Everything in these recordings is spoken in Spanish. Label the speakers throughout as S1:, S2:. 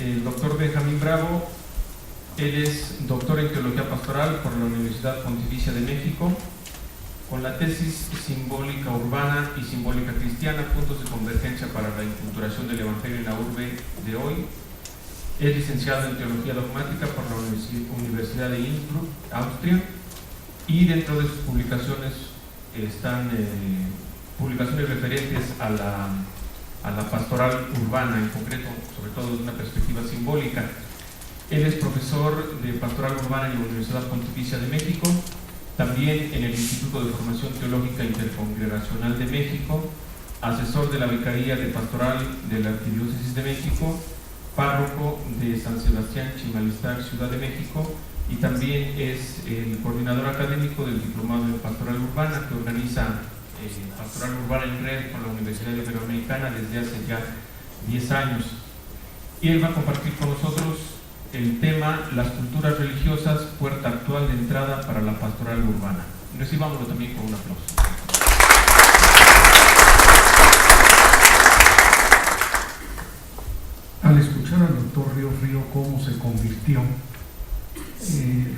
S1: el doctor Benjamín Bravo. Él es doctor en Teología Pastoral por la Universidad Pontificia de México, con la tesis Simbólica Urbana y Simbólica Cristiana, puntos de convergencia para la inculturación del Evangelio en la urbe de hoy. Es licenciado en Teología Dogmática por la Universidad de Innsbruck, Austria, y dentro de sus publicaciones están publicaciones referentes a la pastoral urbana, en concreto, sobre todo desde una perspectiva simbólica. Él es profesor de Pastoral Urbana en la Universidad Pontificia de México, también en el Instituto de Formación Teológica Intercongregacional de México, asesor de la Vicaría de Pastoral de la Arquidiócesis de México, párroco de San Sebastián Chimalistar, Ciudad de México, y también es el coordinador académico del Diplomado en Pastoral Urbana, que organiza Pastoral Urbana en Red con la Universidad Iberoamericana desde hace ya 10 años. Y él va a compartir con nosotros el tema Las culturas religiosas, puerta actual de entrada para la pastoral urbana. Recibámoslo también con un aplauso.
S2: Al escuchar al doctor Río cómo se convirtió,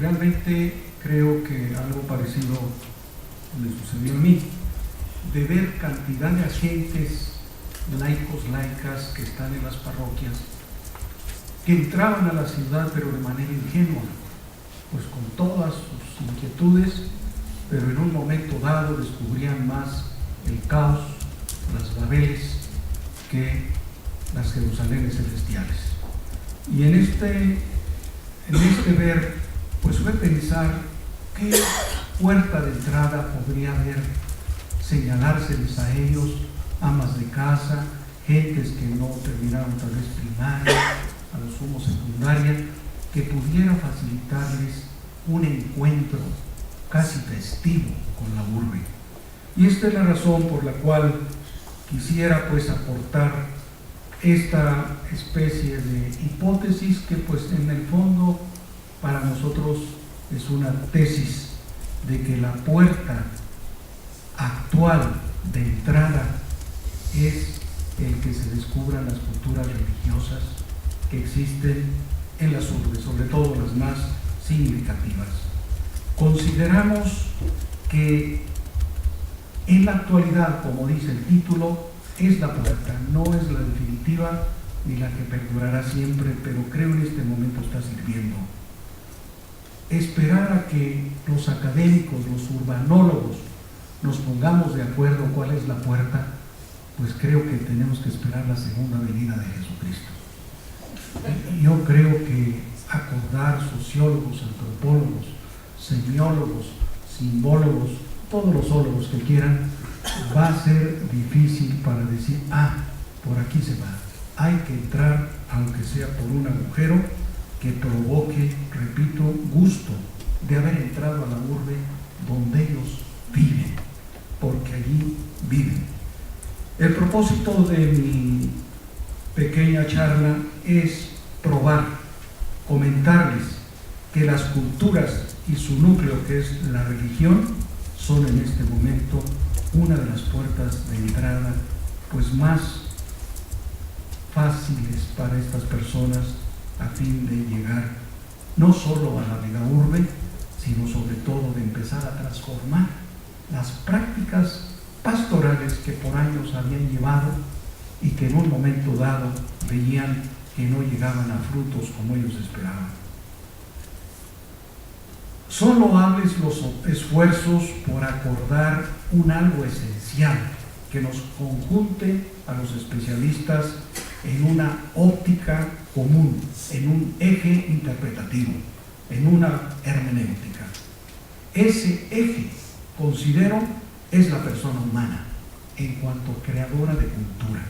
S2: realmente creo que algo parecido le sucedió a mí, de ver cantidad de agentes laicos, laicas que están en las parroquias, que entraban a la ciudad pero de manera ingenua, pues con todas sus inquietudes, pero en un momento dado descubrían más el caos, las Babeles, que las Jerusalenes celestiales. Y en este ver, pues fue pensar qué puerta de entrada podría haber, señalárseles a ellos, amas de casa, gentes que no terminaron tal vez primaria, a lo sumo secundaria, que pudiera facilitarles un encuentro casi festivo con la urbe. Y esta es la razón por la cual quisiera pues aportar esta especie de hipótesis que pues en el fondo para nosotros es una tesis de que la puerta actual de entrada es el que se descubran las culturas religiosas que existen en las urbes, sobre todo las más significativas. Consideramos que en la actualidad, como dice el título, es la puerta, no es la definitiva ni la que perdurará siempre, pero creo en este momento está sirviendo. Esperar a que los académicos, los urbanólogos, nos pongamos de acuerdo cuál es la puerta, pues creo que tenemos que esperar la segunda venida de Jesucristo. Yo creo que acordar sociólogos, antropólogos, semiólogos, simbólogos, todos los ólogos que quieran, va a ser difícil para decir, por aquí se va. Hay que entrar, aunque sea por un agujero que provoque, repito, gusto de haber entrado a la urbe donde ellos viven, porque allí viven. El propósito de mi pequeña charla es probar, comentarles que las culturas y su núcleo, que es la religión, son en este momento una de las puertas de entrada pues más fáciles para estas personas a fin de llegar no solo a la megaurbe, sino sobre todo de empezar a transformar las prácticas pastorales que por años habían llevado y que en un momento dado veían que no llegaban a frutos como ellos esperaban. Son loables los esfuerzos por acordar un algo esencial que nos conjunte a los especialistas en una óptica común, en un eje interpretativo, en una hermenéutica. Ese eje, considero, es la persona humana en cuanto creadora de cultura,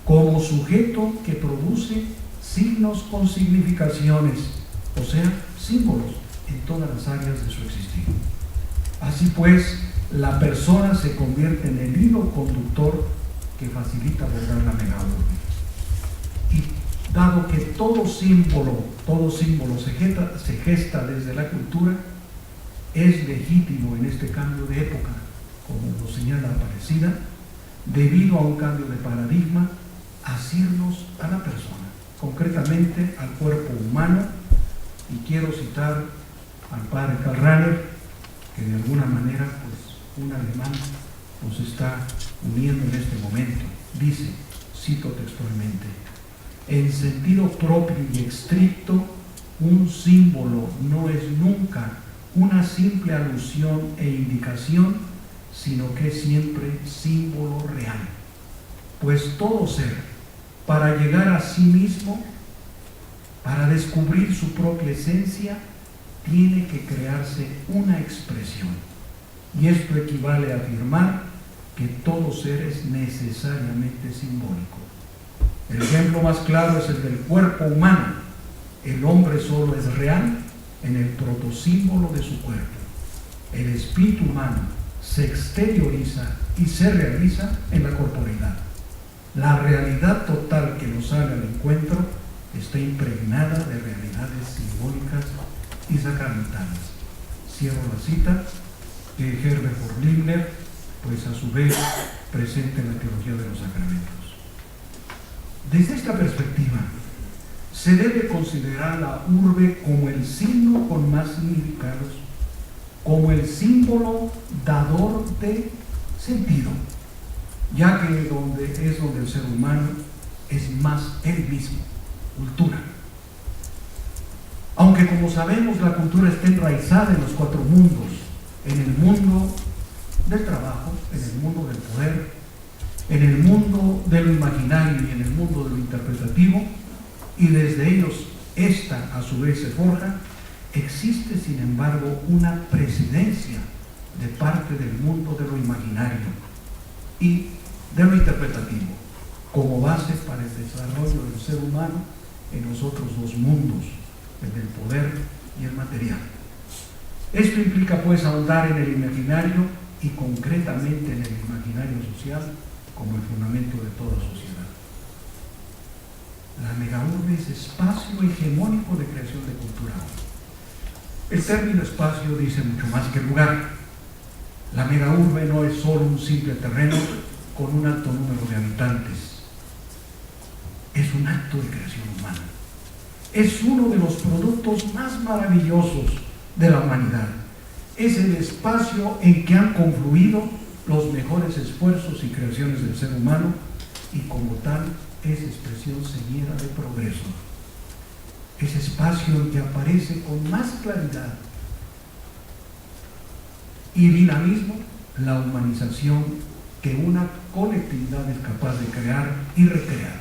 S2: como sujeto que produce signos con significaciones, o sea, símbolos en todas las áreas de su existir. Así pues, la persona se convierte en el hilo conductor que facilita abordar la megaurbe. Y dado que todo símbolo se gesta desde la cultura, es legítimo en este cambio de época, como lo señala Aparecida, debido a un cambio de paradigma, asirnos a la persona, concretamente al cuerpo humano, y quiero citar al padre Karl Rahner, que de alguna manera pues un alemán nos está uniendo en este momento. Dice, cito textualmente: en sentido propio y estricto, un símbolo no es nunca una simple alusión e indicación, sino que es siempre símbolo real. Pues todo ser, para llegar a sí mismo, para descubrir su propia esencia, tiene que crearse una expresión. Y esto equivale a afirmar que todo ser es necesariamente simbólico. El ejemplo más claro es el del cuerpo humano. El hombre solo es real en el protosímbolo de su cuerpo. El espíritu humano se exterioriza y se realiza en la corporeidad. La realidad total que nos sale al encuentro está impregnada de realidades simbólicas y sacramentales. Cierro la cita de Herbert von Lindner, pues a su vez presente en la teología de los sacramentos. Desde esta perspectiva, se debe considerar la urbe como el signo con más significados, como el símbolo dador de sentido, ya que donde el ser humano es más él mismo, cultura. Aunque, como sabemos, la cultura está enraizada en los cuatro mundos: en el mundo del trabajo, en el mundo del poder, en el mundo de lo imaginario y en el mundo de lo interpretativo, y desde ellos esta a su vez se forja. Existe, sin embargo, una presidencia de parte del mundo de lo imaginario y de lo interpretativo como base para el desarrollo del ser humano en los otros dos mundos, el del poder y el material. Esto implica pues ahondar en el imaginario, y concretamente en el imaginario social, como el fundamento de toda sociedad. La megaurbe es espacio hegemónico de creación de cultura. El término espacio dice mucho más que lugar. La megaurbe no es solo un simple terreno con un alto número de habitantes. Es un acto de creación humana. Es uno de los productos más maravillosos de la humanidad. Es el espacio en que han confluido los mejores esfuerzos y creaciones del ser humano, y como tal es expresión señera de progreso. Es espacio en que aparece con más claridad y dinamismo la humanización que una colectividad es capaz de crear y recrear.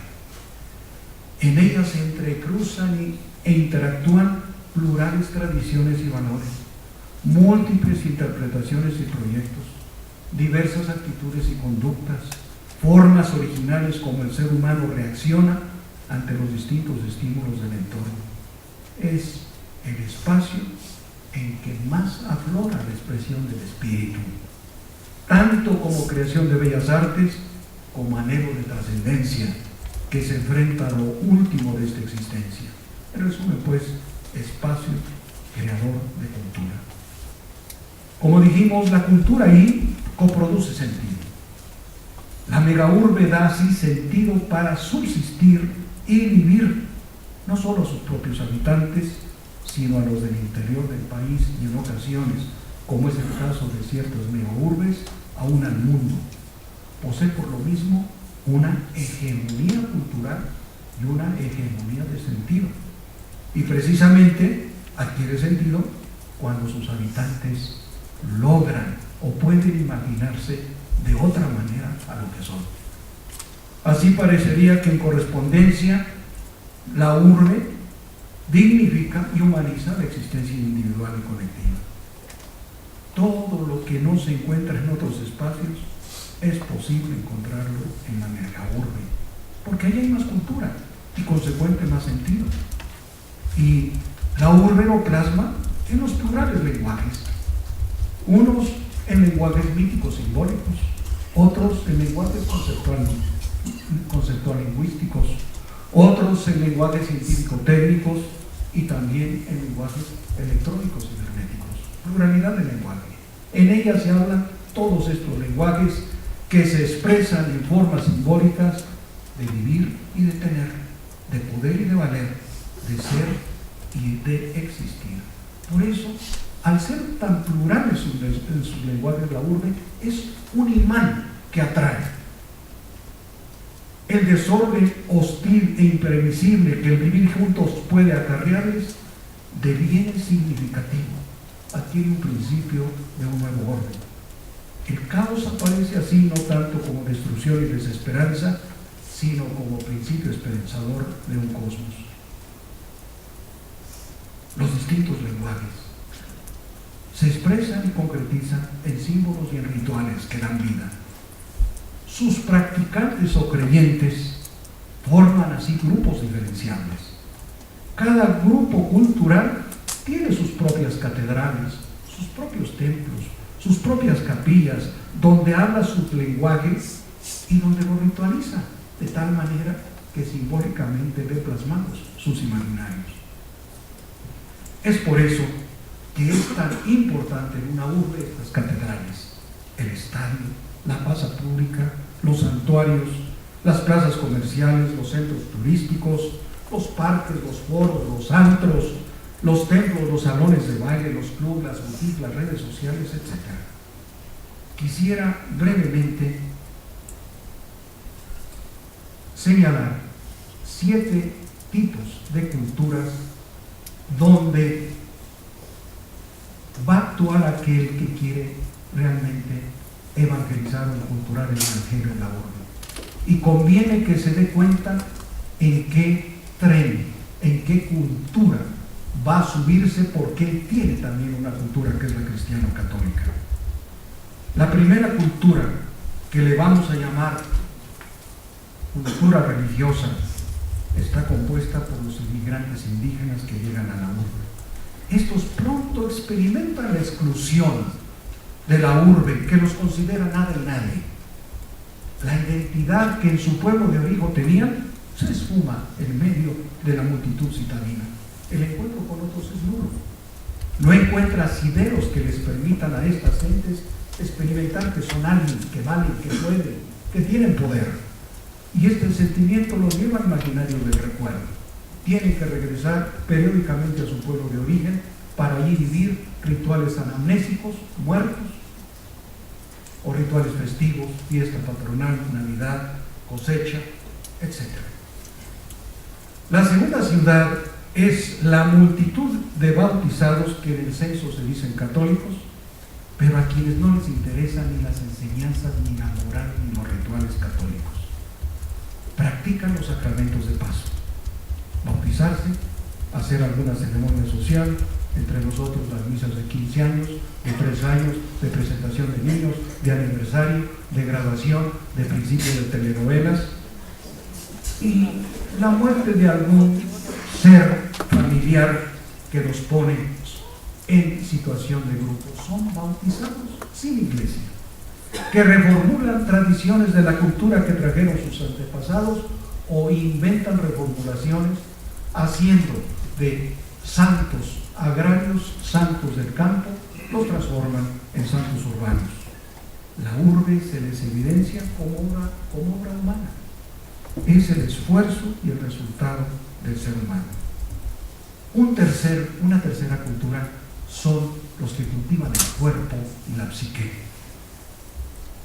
S2: En ella se entrecruzan e interactúan plurales tradiciones y valores, múltiples interpretaciones y proyectos, diversas actitudes y conductas, formas originales como el ser humano reacciona ante los distintos estímulos del entorno. Es el espacio en que más aflora la expresión del espíritu, tanto como creación de bellas artes, como anhelo de trascendencia, que se enfrenta a lo último de esta existencia. En resumen, pues, espacio creador de cultura. Como dijimos, la cultura ahí coproduce sentido. La megaurbe da así sentido para subsistir y vivir, no solo a sus propios habitantes, sino a los del interior del país, y en ocasiones, como es el caso de ciertas megaurbes, aún al mundo. Posee por lo mismo una hegemonía cultural y una hegemonía de sentido. Y precisamente adquiere sentido cuando sus habitantes logran o pueden imaginarse de otra manera a lo que son. Así parecería que en correspondencia la urbe dignifica y humaniza la existencia individual y colectiva. Todo lo que no se encuentra en otros espacios es posible encontrarlo en la megaurbe, porque ahí hay más cultura y consecuente más sentido. Y la urbe lo plasma en los plurales lenguajes, unos en lenguajes míticos simbólicos, otros en lenguajes conceptual lingüísticos, otros en lenguajes científico-técnicos y también en lenguajes electrónicos y cibernéticos. Pluralidad de lenguaje. En ella se hablan todos estos lenguajes que se expresan en formas simbólicas de vivir y de tener. de poder y de valer, de ser y de existir. Por eso, al ser tan plural en sus lenguajes, la urbe es un imán que atrae. El desorden hostil e imprevisible que el vivir juntos puede acarrearles deviene significativo, adquiere un principio de un nuevo orden. El caos aparece así no tanto como destrucción y desesperanza, sino como principio esperanzador de un cosmos. Los distintos lenguajes se expresan y concretizan en símbolos y en rituales que dan vida. Sus practicantes o creyentes forman así grupos diferenciables. Cada grupo cultural tiene sus propias catedrales, sus propios templos, sus propias capillas, donde habla sus lenguajes y donde lo ritualiza, de tal manera que simbólicamente ve plasmados sus imaginarios. Es por eso que es tan importante en una urbe estas catedrales, el estadio, la plaza pública, los santuarios, las plazas comerciales, los centros turísticos, los parques, los foros, los antros, los templos, los salones de baile, los clubes, las boutiques, las redes sociales, etc. Quisiera brevemente señalar 7 tipos de culturas donde va a actuar aquel que quiere realmente evangelizar o culturar el evangelio en la urbe. Y conviene que se dé cuenta en qué tren, en qué cultura va a subirse, porque él tiene también una cultura que es la cristiano-católica. La primera cultura, que le vamos a llamar cultura religiosa, está compuesta por los inmigrantes indígenas que llegan a la urbe. Estos pronto experimentan la exclusión de la urbe, que los considera nada y nadie. La identidad que en su pueblo de origen tenían se esfuma en medio de la multitud citadina. El encuentro con otros es nulo. No encuentra asideros que les permitan a estas gentes experimentar que son alguien, que valen, que pueden, que tienen poder. Y este sentimiento los lleva al imaginario del recuerdo. Tienen que regresar periódicamente a su pueblo de origen para allí vivir rituales anamnésicos, muertos, o rituales festivos, fiesta patronal, Navidad, cosecha, etc. La segunda ciudad es la multitud de bautizados que en el censo se dicen católicos, pero a quienes no les interesan ni las enseñanzas, ni la moral, ni los rituales católicos. Practican los sacramentos de paso: bautizarse, hacer alguna ceremonia social, entre nosotros las misas de 15 años, de 3 años, de presentación de niños, de aniversario, de graduación, de principio de telenovelas, y la muerte de algún ser familiar que los pone en situación de grupo. Son bautizados sin iglesia, que reformulan tradiciones de la cultura que trajeron sus antepasados o inventan reformulaciones haciendo de santos agrarios, santos del campo, los transforman en santos urbanos. La urbe se les evidencia como obra humana. Es el esfuerzo y el resultado del ser humano. Una tercera cultura son los que cultivan el cuerpo y la psique.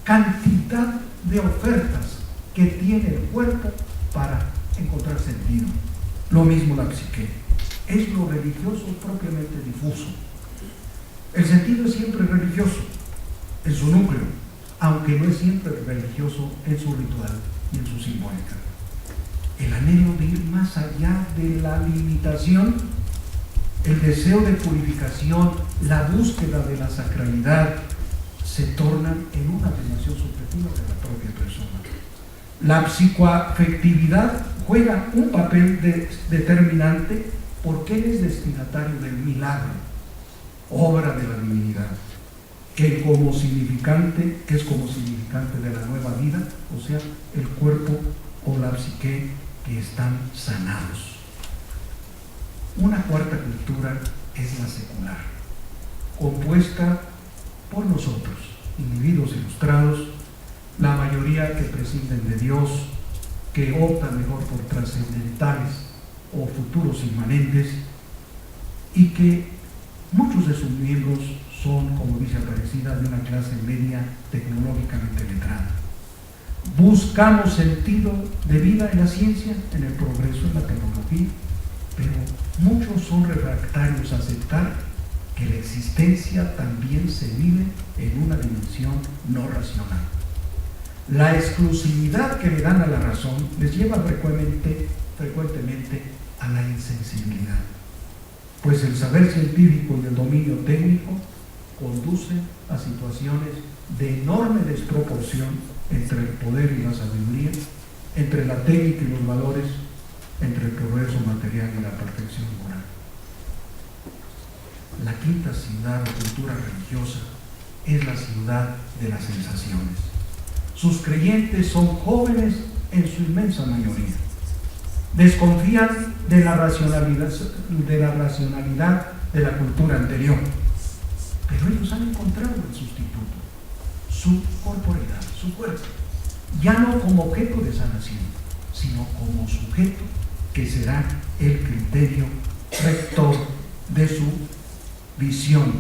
S2: Cantidad de ofertas que tiene el cuerpo para encontrar sentido. Lo mismo la psique. Es lo religioso propiamente difuso. El sentido es siempre religioso en su núcleo, aunque no es siempre religioso en su ritual y en su simbólica. El anhelo de ir más allá de la limitación, el deseo de purificación, la búsqueda de la sacralidad, se tornan en una dimensión subjetiva de la propia persona. La psicoafectividad juega un papel determinante porque él es destinatario del milagro, obra de la divinidad, que es como significante de la nueva vida, o sea, el cuerpo o la psique que están sanados. Una cuarta cultura es la secular, compuesta por nosotros, individuos ilustrados, la mayoría que prescinden de Dios, que optan mejor por trascendentales o futuros inmanentes, y que muchos de sus miembros son, como dice Aparecida, de una clase media tecnológicamente letrada. Buscamos sentido de vida en la ciencia, en el progreso, en la tecnología, pero muchos son refractarios a aceptar que la existencia también se vive en una dimensión no racional. La exclusividad que le dan a la razón les lleva frecuentemente a la insensibilidad, pues el saber científico y el dominio técnico conducen a situaciones de enorme desproporción entre el poder y la sabiduría, entre la técnica y los valores, entre el progreso material y la perfección moral. La quinta ciudad de cultura religiosa es la ciudad de las sensaciones. Sus creyentes son jóvenes en su inmensa mayoría. Desconfían de la racionalidad de la cultura anterior, pero ellos han encontrado el sustituto, su corporeidad, su cuerpo, ya no como objeto de sanación, sino como sujeto que será el criterio rector de su visión,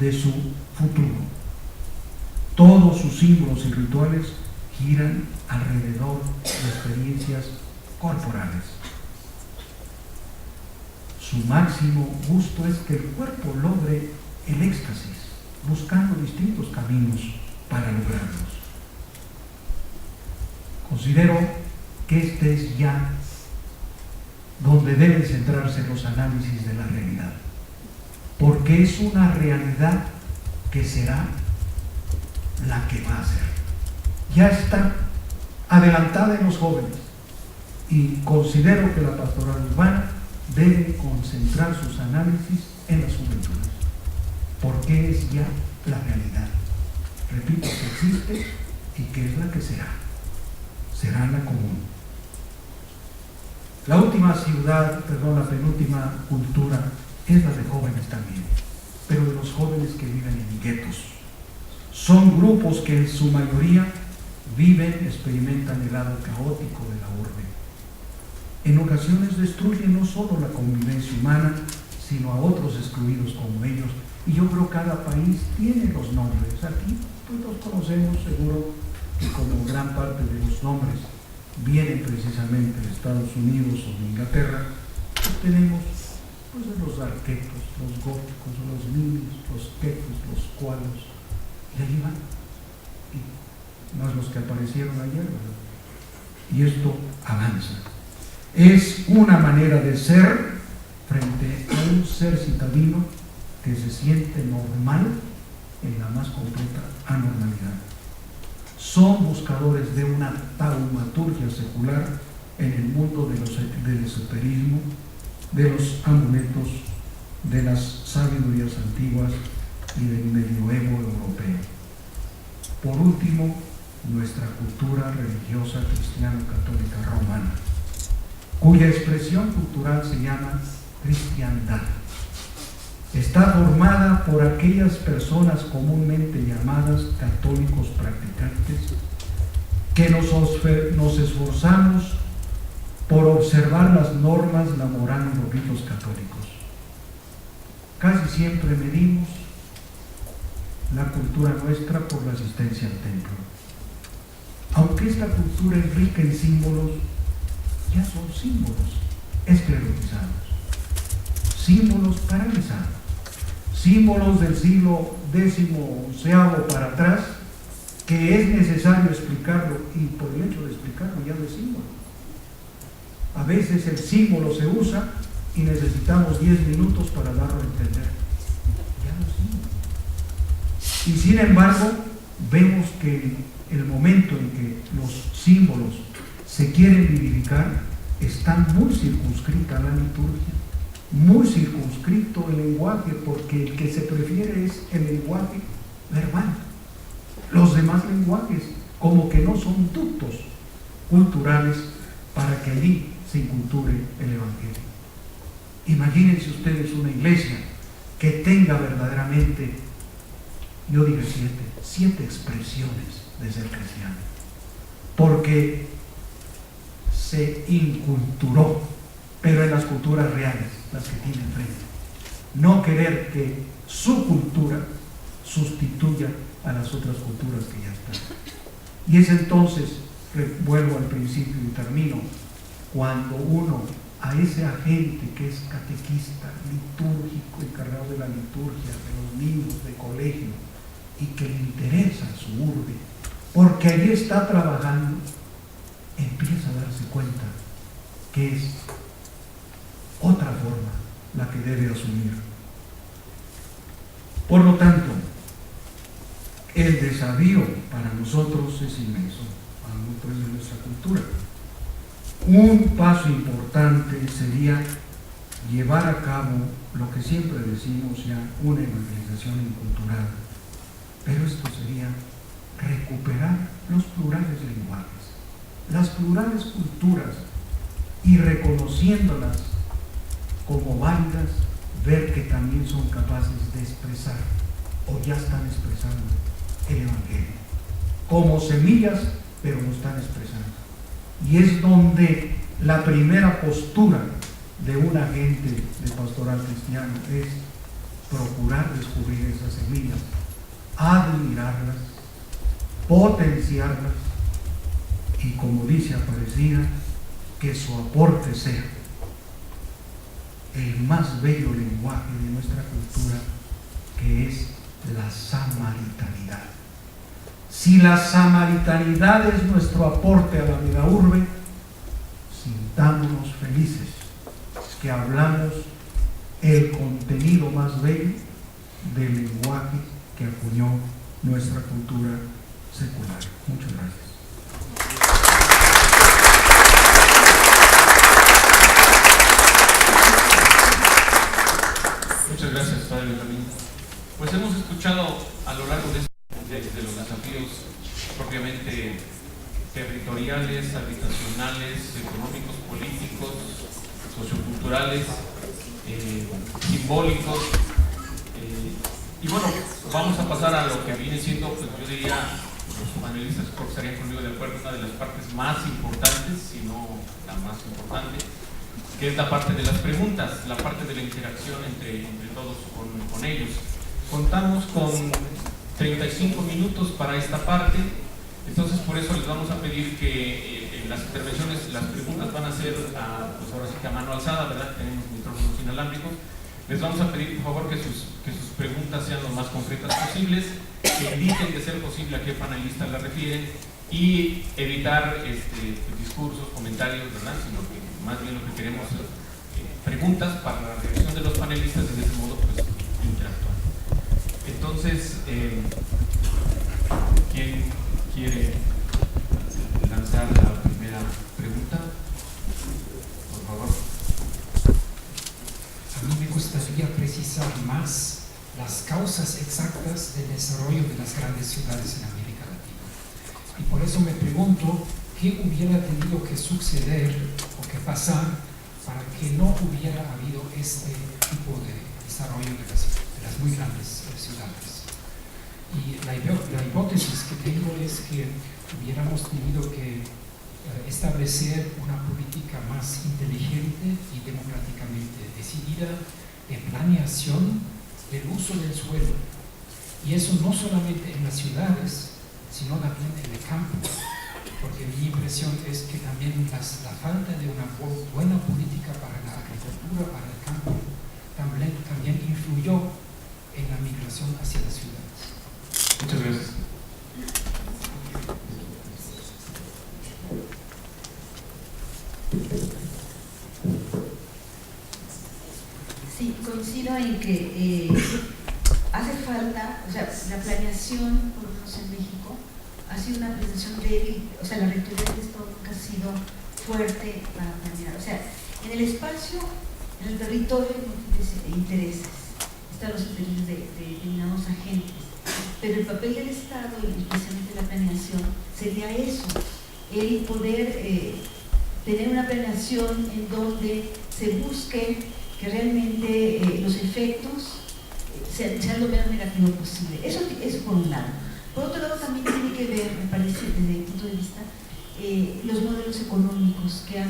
S2: de su futuro. Todos sus símbolos y rituales giran alrededor de experiencias corporales. Su máximo gusto es que el cuerpo logre el éxtasis, buscando distintos caminos para lograrlos. Considero que este es ya donde deben centrarse los análisis de la realidad, porque es una realidad que será la que va a ser. Ya está adelantada en los jóvenes, y considero que la pastoral urbana debe concentrar sus análisis en las juventudes, porque es ya la realidad. Repito, que existe y que es la que será la común. La penúltima cultura es la de jóvenes también, pero de los jóvenes que viven en guetos. Son grupos que en su mayoría experimentan el lado caótico de la urbe. En ocasiones destruyen no solo la convivencia humana, sino a otros excluidos como ellos. Y yo creo que cada país tiene los nombres. Aquí todos conocemos seguro que como gran parte de los nombres vienen precisamente de Estados Unidos o de Inglaterra, pues tenemos los arquetos, los góticos, los nimios, los quetos, los cualos, y ahí van, y más los que aparecieron ayer, ¿verdad? Y esto avanza. Es una manera de ser frente a un ser citadino que se siente normal en la más completa anormalidad. Son buscadores de una taumaturgia secular en el mundo del esoterismo, de los amuletos, de las sabidurías antiguas y del medioevo europeo. Por último, nuestra cultura religiosa cristiano-católica romana, cuya expresión cultural se llama cristiandad. Está formada por aquellas personas comúnmente llamadas católicos practicantes que nos esforzamos por observar las normas, la moral y los ritos católicos. Casi siempre medimos la cultura nuestra por la asistencia al templo. Aunque esta cultura es rica en símbolos, ya son símbolos esclerotizados, símbolos paralizados, símbolos del siglo XI para atrás, que es necesario explicarlo, y por el hecho de explicarlo ya no es símbolo. A veces el símbolo se usa y necesitamos 10 minutos para darlo a entender. Ya no es símbolo. Y sin embargo, vemos que el momento en que los símbolos se quieren vivificar, está muy circunscrita la liturgia, muy circunscrito el lenguaje, porque el que se prefiere es el lenguaje verbal. Los demás lenguajes como que no son ductos culturales para que allí se inculture el Evangelio. Imagínense ustedes una iglesia que tenga verdaderamente, yo digo 7 expresiones de ser cristiano, porque se inculturó, pero en las culturas reales, las que tiene enfrente. No querer que su cultura sustituya a las otras culturas que ya están. Y es entonces, vuelvo al principio y termino, cuando uno a ese agente que es catequista, litúrgico, encargado de la liturgia, de los niños, de colegio, y que le interesa su urbe, porque allí está trabajando, empieza a darse cuenta que es otra forma la que debe asumir. Por lo tanto, el desafío para nosotros es inmenso, a nosotros de nuestra cultura. Un paso importante sería llevar a cabo lo que siempre decimos ya, una evangelización incultural, pero esto sería recuperar los plurales lenguajes, las plurales culturas, y reconociéndolas como válidas, ver que también son capaces de expresar, o ya están expresando, el Evangelio como semillas, pero lo están expresando. Y es donde la primera postura de un agente de pastoral cristiano es procurar descubrir esas semillas, admirarlas, potenciarlas, y como dice Aparecida, que su aporte sea el más bello lenguaje de nuestra cultura, que es la samaritanidad. Si la samaritanidad es nuestro aporte a la vida urbe, sintámonos felices que hablamos el contenido más bello del lenguaje que acuñó nuestra cultura secular. Muchas gracias.
S1: Muchas gracias, Padre Benjamín. Pues hemos escuchado a lo largo de los desafíos propiamente territoriales, habitacionales, económicos, políticos, socioculturales, simbólicos, y bueno, vamos a pasar a lo que viene siendo, pues yo diría, los panelistas creo que estarían conmigo de acuerdo, una de las partes más importantes, si no la más importante, que es la parte de las preguntas, la parte de la interacción entre todos con ellos. Contamos con 35 minutos para esta parte, entonces por eso les vamos a pedir que las intervenciones, las preguntas van a ser pues ahora sí que a mano alzada, ¿verdad? Tenemos micrófonos inalámbricos. Les vamos a pedir por favor que sus preguntas sean lo más concretas posibles, que eviten de ser posible a qué panelista la refieren y evitar discursos, comentarios, ¿verdad? Sino que más bien lo que queremos es preguntas para la reacción de los panelistas y de ese modo pues interactuar. Entonces, ¿quién quiere lanzar la primera pregunta? Por favor.
S3: A mí me gustaría precisar más las causas exactas del desarrollo de las grandes ciudades en América Latina. Y por eso me pregunto qué hubiera tenido que suceder o que pasar para que no hubiera habido este tipo de desarrollo de las muy grandes ciudades. Y la hipótesis que tengo es que hubiéramos tenido que establecer una política más inteligente y democráticamente decidida de planeación del uso del suelo. Y eso no solamente en las ciudades, sino también en el campo. Porque mi impresión es que también la falta de una buena política para la agricultura, para el campo, también influyó en la migración hacia las ciudades.
S1: Muchas gracias.
S4: Sí, coincido en que hace falta, o sea, la planeación, por lo menos en México, ha sido una planeación débil, o sea, la rectoría de esto nunca ha sido fuerte para planear. O sea, en el espacio, en el territorio hay múltiples intereses, están los intereses de determinados agentes, pero el papel del Estado, y especialmente la planeación, sería eso, el poder tener una planeación en donde se busque que realmente los efectos sean lo menos negativo posible. Eso por un lado. Por otro lado, también tiene que ver, me parece, desde mi punto de vista, los modelos económicos que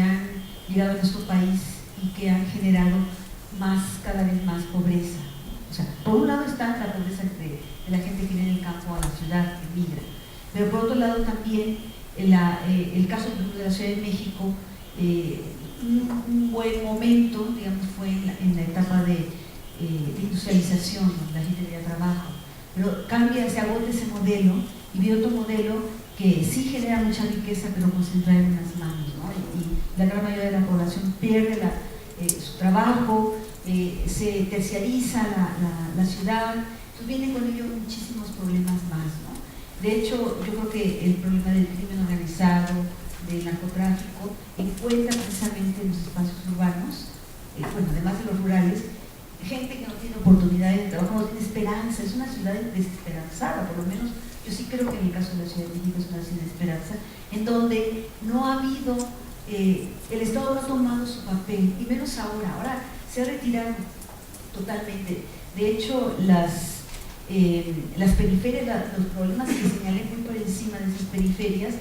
S4: han llegado a nuestro país y que han generado cada vez más pobreza. O sea, por un lado está la pobreza de la gente que viene del campo a la ciudad, que migra, pero por otro lado también el caso de la Ciudad de México, un buen momento, digamos, fue en la etapa de industrialización, donde la gente tenía trabajo, pero se agota ese modelo y viene otro modelo que sí genera mucha riqueza, pero concentrada en unas manos, ¿no? Y la gran mayoría de la población pierde su trabajo, se terciariza la ciudad, entonces vienen con ello muchísimos problemas más, ¿no? De hecho, yo creo que el problema del crimen organizado, del narcotráfico, encuentra precisamente en los espacios urbanos, bueno, además de los rurales, gente que no tiene oportunidades de trabajo, no tiene esperanza, es una ciudad desesperanzada, por lo menos yo sí creo que en el caso de la Ciudad de México es una ciudad de esperanza, en donde no ha habido, el Estado no ha tomado su papel, y menos ahora se ha retirado totalmente. De hecho, las periferias, los problemas que señalé muy por encima de esas periferias,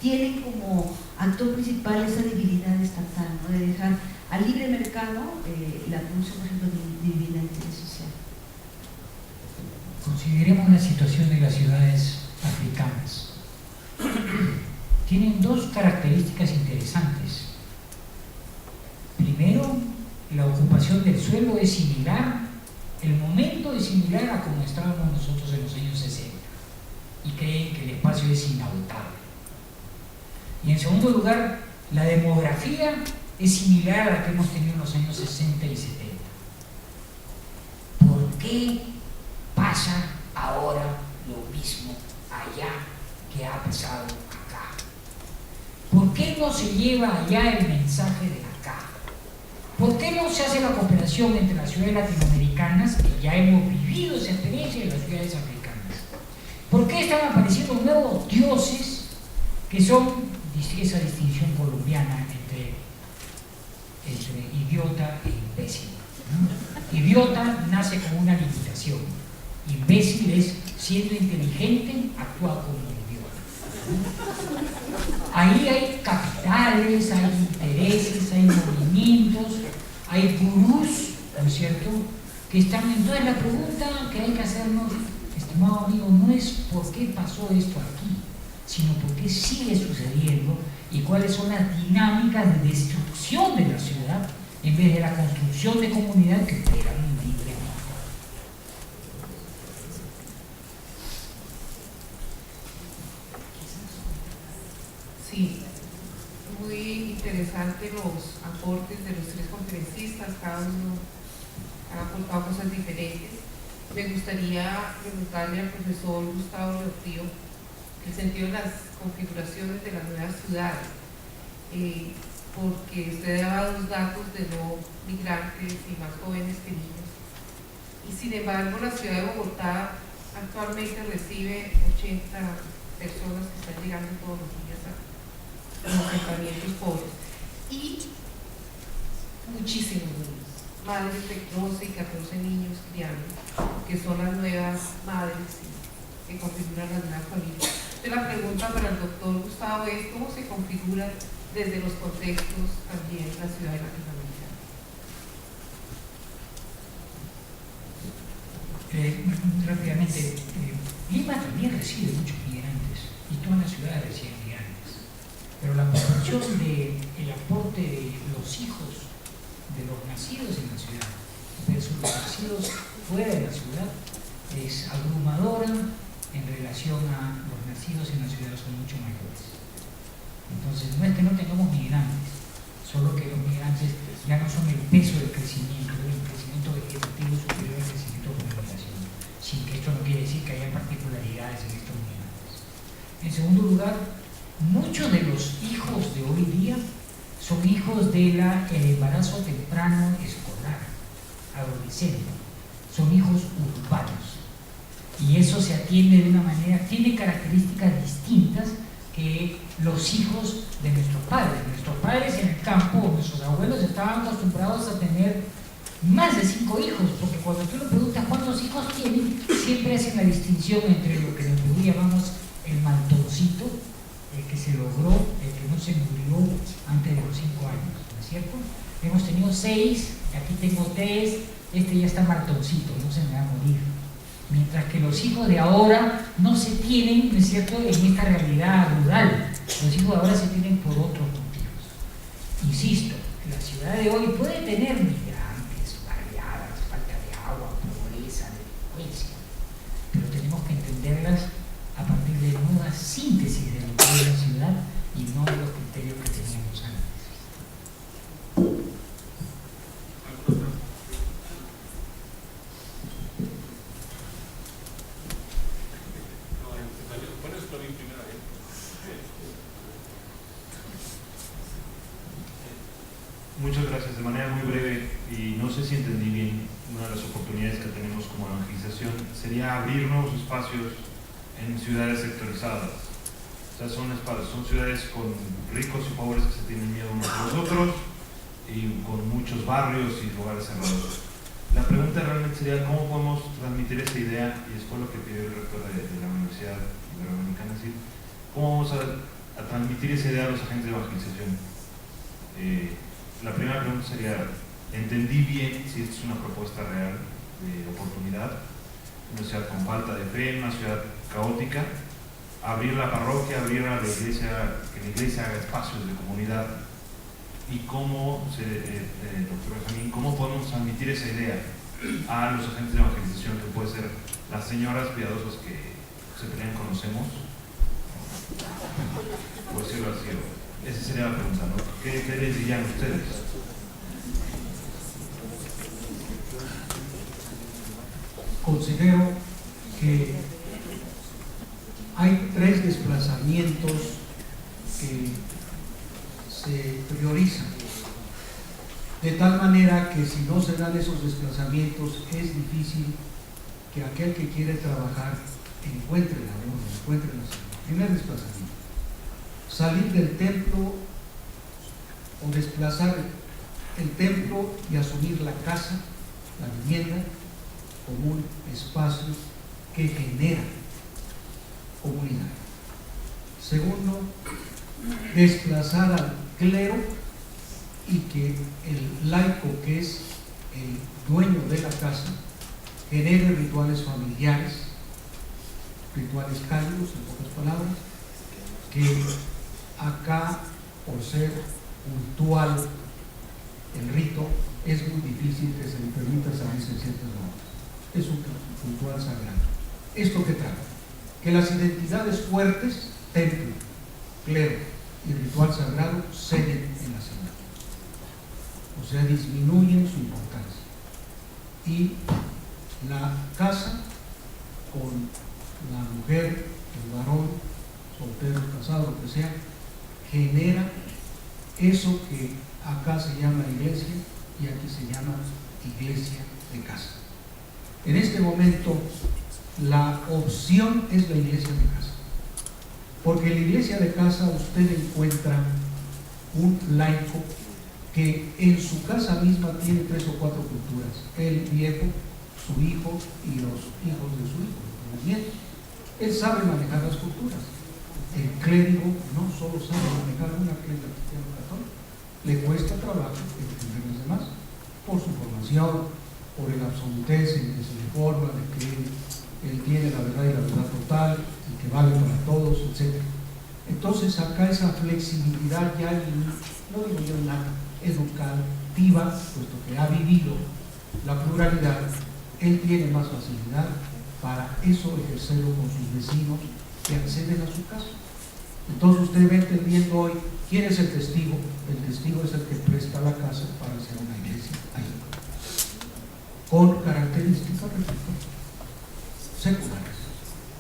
S4: tienen como actor principal esa debilidad estatal, ¿no? De dejar al libre mercado la producción, por ejemplo, de vivienda de interés social.
S5: Consideremos la situación de las ciudades africanas. Tienen dos características interesantes. Primero, la ocupación del suelo es similar, el momento es similar a como estábamos nosotros en los años 60, y creen que el espacio es inagotable. Y en segundo lugar, la demografía es similar a la que hemos tenido en los años 60 y 70. ¿Por qué pasa ahora lo mismo allá que ha pasado acá? ¿Por qué no se lleva allá el mensaje de acá? ¿Por qué no se hace la cooperación entre las ciudades latinoamericanas, que ya hemos vivido esa experiencia, y las ciudades africanas? ¿Por qué están apareciendo nuevos dioses que son esa distinción colombiana entre idiota e imbécil, ¿no? Idiota nace como una limitación, imbécil es, siendo inteligente, actúa como idiota, ¿no? Ahí hay capitales, hay intereses, hay movimientos, hay gurús, ¿no es cierto?, que están. Entonces la pregunta que hay que hacernos, estimado amigo, no es por qué pasó esto aquí, sino por qué sigue sucediendo y cuáles son las dinámicas de destrucción de la ciudad en vez de la construcción de comunidad que operan libremente.
S6: Sí, muy interesante los aportes de los tres conferencistas, cada uno ha aportado cosas diferentes. Me gustaría preguntarle al profesor Gustavo Leofrío el sentido de las configuraciones de las nuevas ciudades, porque usted daba dos datos de no migrantes y más jóvenes que niños, y sin embargo la ciudad de Bogotá actualmente recibe 80 personas que están llegando todos los días a los asentamientos pobres, y muchísimos niños, madres de 12 y 14 niños criando, que son las nuevas madres que configuran las nuevas familias. Entonces la pregunta para el doctor Gustavo es ¿cómo se configura desde los contextos también la ciudad latinoamericana?
S5: Rápidamente, Lima también recibe muchos migrantes y todas las ciudades reciben migrantes, pero la proporción del aporte de los hijos de los nacidos en la ciudad versus los nacidos fuera de la ciudad es abrumadora en relación a los nacidos en la ciudad, son mucho mayores. Entonces no es que no tengamos migrantes, solo que los migrantes ya no son el peso del crecimiento, el crecimiento vegetativo superior al crecimiento por migración, sin que esto no quiere decir que haya particularidades en estos migrantes. En segundo lugar, muchos de los hijos de hoy día son hijos del embarazo temprano escolar, adolescente, son hijos urbanos. Y eso se atiende de una manera, tiene características distintas que los hijos de nuestros padres. Nuestros padres en el campo, nuestros abuelos estaban acostumbrados a tener más de 5 hijos, porque cuando tú le preguntas cuántos hijos tienen, siempre hacen la distinción entre lo que en Perú llamamos el mantoncito el que se logró, el que no se murió antes de los 5 años, ¿no es cierto? Hemos tenido 6, aquí tengo 3, este ya está martoncito, no se me va a morir. Mientras que los hijos de ahora no se tienen, ¿no es cierto?, en esta realidad rural. Los hijos de ahora se tienen por otros motivos. Insisto, la ciudad de hoy puede tener migrantes, barriadas, falta de agua, pobreza, delincuencia, pero tenemos que entenderlas a partir de nuevas síntesis de lo que es la ciudad y no de los criterios que teníamos antes.
S7: Muchas gracias. De manera muy breve, y no sé si entendí bien, una de las oportunidades que tenemos como evangelización sería abrir nuevos espacios en ciudades sectorizadas. O sea, son ciudades con ricos y pobres que se tienen miedo unos a los otros y con muchos barrios y lugares cerrados. La pregunta realmente sería cómo podemos transmitir esa idea, y es por lo que pidió el rector de la Universidad Iberoamericana, es decir, cómo vamos a transmitir esa idea a los agentes de evangelización. La primera pregunta sería, ¿entendí bien si esta es una propuesta real de oportunidad? Una ciudad con falta de fe, una ciudad caótica, abrir la parroquia, abrir a la iglesia, que la iglesia haga espacios de comunidad. Y cómo, doctor Benjamín, cómo podemos transmitir esa idea a los agentes de evangelización, que puede ser las señoras piadosas que se pelean con los hemos, por decirlo así. Esa sería la pregunta, ¿no? ¿Qué les dirían ustedes?
S2: Considero que hay 3 desplazamientos que se priorizan, de tal manera que si no se dan esos desplazamientos es difícil que aquel que quiere trabajar encuentre la labor, encuentre la salud. Primer desplazamiento: salir del templo o desplazar el templo y asumir la casa, la vivienda, como un espacio que genera comunidad. Segundo, desplazar al clero y que el laico, que es el dueño de la casa, genere rituales familiares, rituales cálidos, en pocas palabras, que acá, por ser puntual el rito, es muy difícil que se le permita salirse en ciertas normas. Es un puntual sagrado. ¿Esto qué trata? Que las identidades fuertes, templo, clero y ritual sagrado, ceden en la ciudad. O sea, disminuyen su importancia. Y la casa, con la mujer, el varón, soltero, casado, lo que sea, genera eso que acá se llama iglesia y aquí se llama iglesia de casa. En este momento la opción es la iglesia de casa, porque en la iglesia de casa usted encuentra un laico que en su casa misma tiene 3 o 4 culturas: el viejo, su hijo y los hijos de su hijo, los nietos. Él sabe manejar las culturas. El clérigo no solo sabe manejar una, que es la cristiana católica, le cuesta trabajo entender las demás, por su formación, por el absolutez en que se le forma, de que él tiene la verdad y la verdad total, y que vale para todos, etc. Entonces acá esa flexibilidad ya, no digo yo nada, educativa, puesto que ha vivido la pluralidad, él tiene más facilidad para eso, ejercerlo con sus vecinos que acceden a su casa. Entonces usted va entendiendo hoy quién es el testigo. El testigo es el que presta la casa para hacer una iglesia ahí, con características, repito, seculares,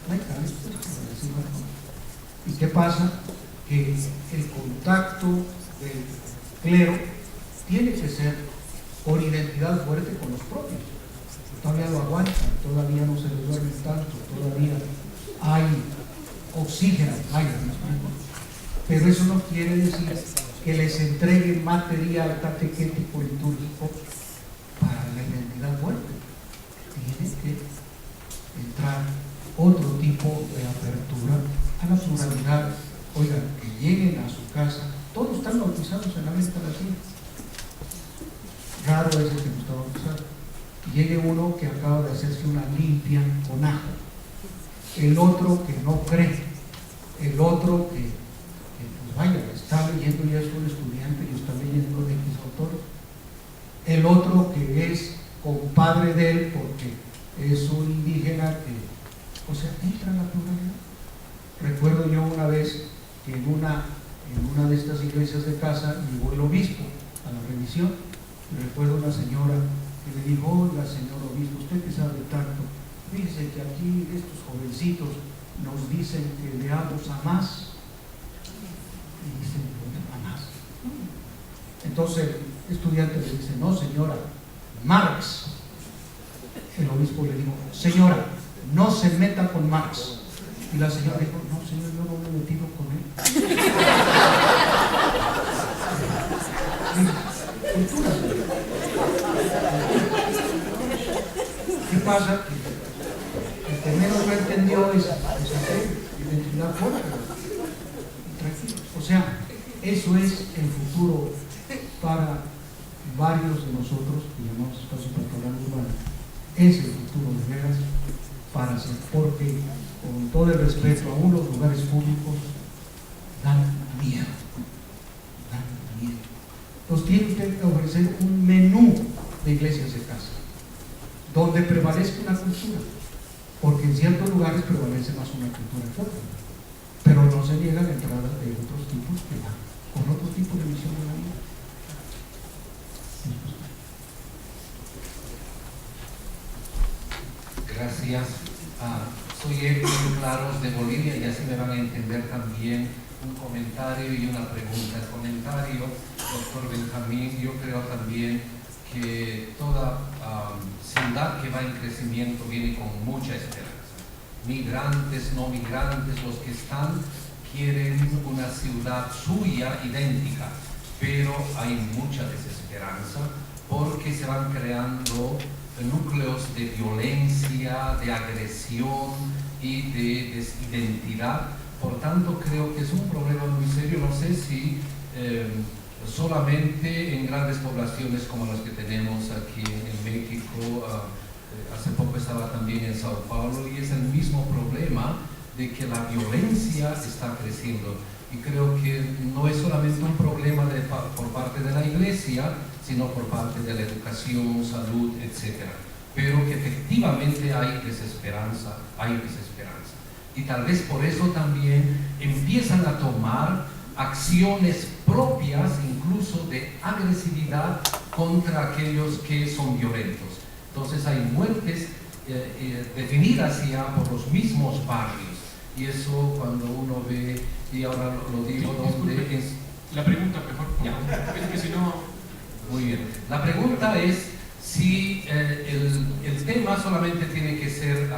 S2: laicales, por decirlo así. ¿Y qué pasa? Que el contacto del clero tiene que ser por identidad fuerte con los propios. Todavía lo aguantan, todavía no se les duerme tanto, todavía hay oxígeno, pero eso no quiere decir que les entreguen material catequético litúrgico para la identidad fuerte. Tiene que entrar otro tipo de apertura a la pluralidad oigan, que lleguen a su casa, todos están bautizados en América Latina. Raro es el que no está bautizado. Llegue uno que acaba de hacerse una limpia con ajo, el otro que no cree, el otro que pues vaya, está leyendo, ya es un estudiante y está leyendo de X autores, el otro que es compadre de él porque es un indígena que, o sea, entra en la pluralidad. Recuerdo yo una vez que en una de estas iglesias de casa llegó el obispo a la revisión, y recuerdo una señora que le dijo: oiga, señor obispo, usted que sabe tanto, fíjese que aquí estos jovencitos nos dicen que leamos a más, y dicen, a más. Entonces el estudiante le dice: no, señora, Marx. El obispo le dijo: señora, no se meta con Marx. Y la señora dijo: no, señor, yo no me he metido con él. Cultura. ¿Qué pasa? Que el que menos lo entendió es identidad fuera. Tranquilo. O sea, eso es el futuro para varios de nosotros que llamamos espacio pastoral urbano. Es el futuro de veras para hacer, porque con todo el respeto a unos lugares públicos dan miedo. Entonces tiene usted que ofrecer un menú de iglesias de casa donde prevalezca una cultura, porque en ciertos lugares prevalece más una cultura fuerte, pero no se niega la entrada de otros tipos que van con otro tipo de visión de la vida.
S8: Gracias. Soy Edwin Claros de Bolivia y así me van a entender también un comentario y una pregunta. El comentario, doctor Benjamín, yo creo también que toda ciudad que va en crecimiento viene con mucha esperanza. Migrantes, no migrantes, los que están quieren una ciudad suya, idéntica, pero hay mucha desesperanza porque se van creando núcleos de violencia, de agresión y de desidentidad. Por tanto, creo que es un problema muy serio. No sé si solamente en grandes poblaciones como las que tenemos aquí en México, hace poco estaba también en Sao Paulo, y es el mismo problema de que la violencia está creciendo. Y creo que no es solamente un problema por parte de la iglesia, sino por parte de la educación, salud, etc. Pero que efectivamente hay desesperanza. Y tal vez por eso también empiezan a tomar acciones propias, incluso de agresividad contra aquellos que son violentos. Entonces hay muertes definidas ya por los mismos barrios. Y eso cuando uno ve, y ahora lo digo, donde es...
S1: La pregunta mejor, es que si no...
S8: Muy bien. La pregunta es si el tema solamente tiene que ser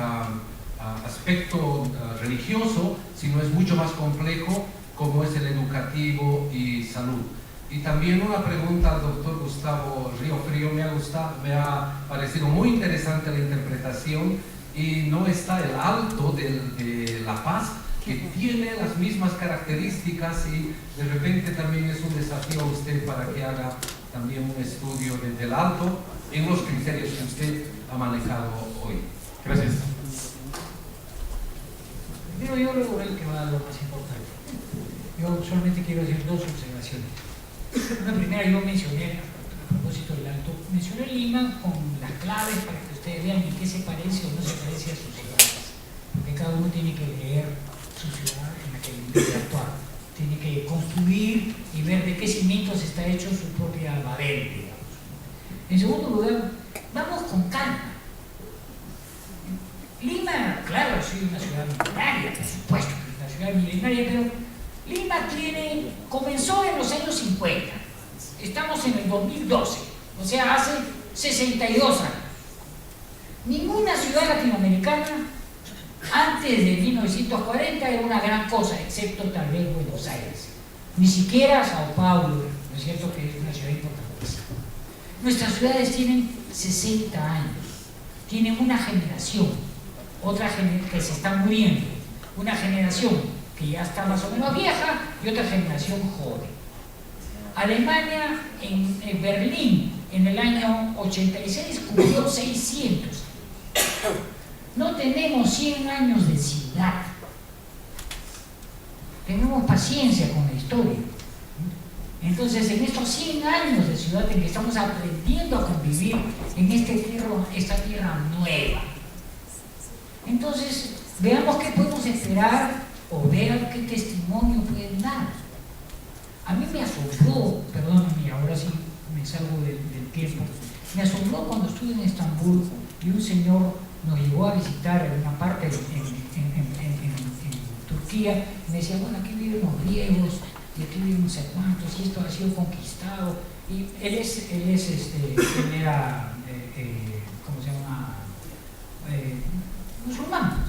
S8: aspecto religioso, si no es mucho más complejo, como es el educativo y salud. Y también una pregunta al doctor Gustavo Riofrío. Me ha parecido muy interesante la interpretación, y no está el alto de La Paz, que tiene las mismas características, y de repente también es un desafío a usted para que haga también un estudio desde el alto en los criterios que usted ha manejado hoy.
S1: Gracias.
S5: Primero yo luego el que va a dar lo más importante. Yo solamente quiero decir dos observaciones. Una primera, yo mencioné, a propósito del alto, mencioné Lima con las claves para que ustedes vean en qué se parece o no se parece a sus ciudades. Porque cada uno tiene que leer su ciudad en la que debe actuar. Tiene que construir y ver de qué cimientos está hecho su propia Babel, digamos. En segundo lugar, vamos con calma. Lima, claro, ha sido una ciudad milenaria, por supuesto, una ciudad milenaria, pero Lima comenzó en los años 50. Estamos en el 2012, o sea, hace 62 años. Ninguna ciudad latinoamericana antes de 1940 era una gran cosa, excepto tal vez Buenos Aires. Ni siquiera Sao Paulo, ¿no es cierto?, que es una ciudad importante. Nuestras ciudades tienen 60 años, tienen una generación, otra que se está muriendo, una generación que ya está más o menos vieja, y otra generación joven. Alemania, en Berlín, en el año 86, cumplió 600. No tenemos 100 años de ciudad. Tengamos paciencia con la historia. Entonces, en estos 100 años de ciudad en que estamos aprendiendo a convivir en esta tierra nueva, entonces veamos qué podemos esperar o ver qué testimonio pueden dar. A mí me asombró, perdónenme, ahora sí me salgo del tiempo, me asombró cuando estuve en Estambul y un señor nos llegó a visitar en una parte en Turquía, y me decía, bueno, aquí viven los griegos, y aquí viven no sé cuántos, y esto ha sido conquistado, y él era, ¿cómo se llama? Musulmán.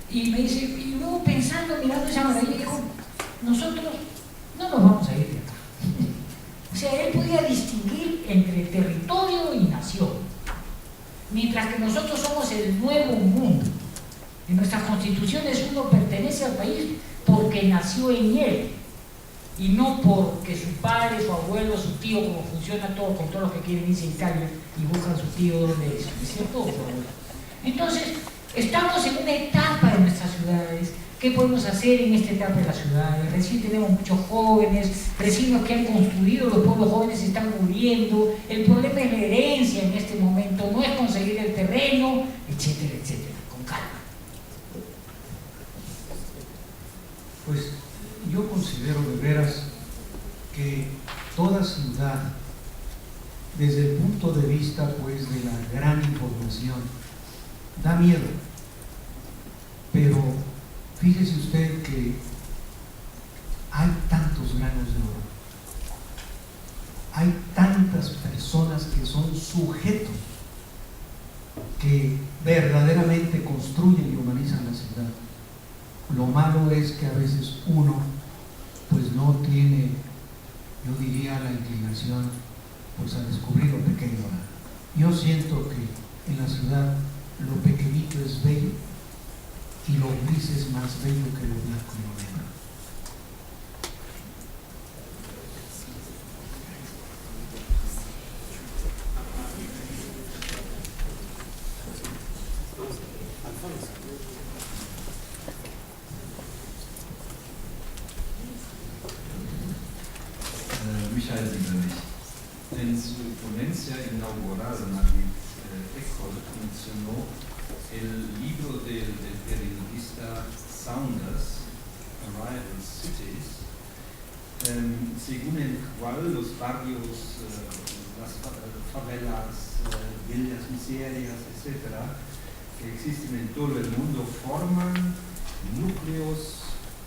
S5: Y me dice, y luego pensando, mirando esa maravilla, dijo, nosotros no nos vamos a ir de acá. O sea, él podía distinguir entre territorio y nación, mientras que nosotros somos el nuevo mundo. En nuestras constituciones uno pertenece al país porque nació en él, y no porque su padre, su abuelo, su tío, como funciona todo con todos los que quieren irse a Italia y buscan su tío donde es, ¿cierto? Entonces, estamos en una etapa de nuestras ciudades. ¿Qué podemos hacer en esta etapa de las ciudades? Recién tenemos muchos jóvenes, recién los que han construido los pueblos jóvenes se están muriendo, el problema es la herencia en este momento, no es conseguir el terreno, etcétera, etcétera, con calma.
S2: Pues yo considero de veras que toda ciudad, desde el punto de vista pues de la gran información, da miedo, pero fíjese usted que hay tantos granos de oro, hay tantas personas que son sujetos que verdaderamente construyen y humanizan la ciudad. Lo malo es que a veces uno pues no tiene, yo diría, la inclinación pues a descubrir lo pequeño. Yo siento que en la ciudad lo pequeñito es bello y lo gris es más bello que lo blanco y lo negro.
S9: Michael Siegerlich. En su ponencia inaugural, Margit Eckholt mencionó el libro del periodista Saunders, Arrival Cities, según el cual los barrios, las favelas, villas miserias, etc., que existen en todo el mundo, forman núcleos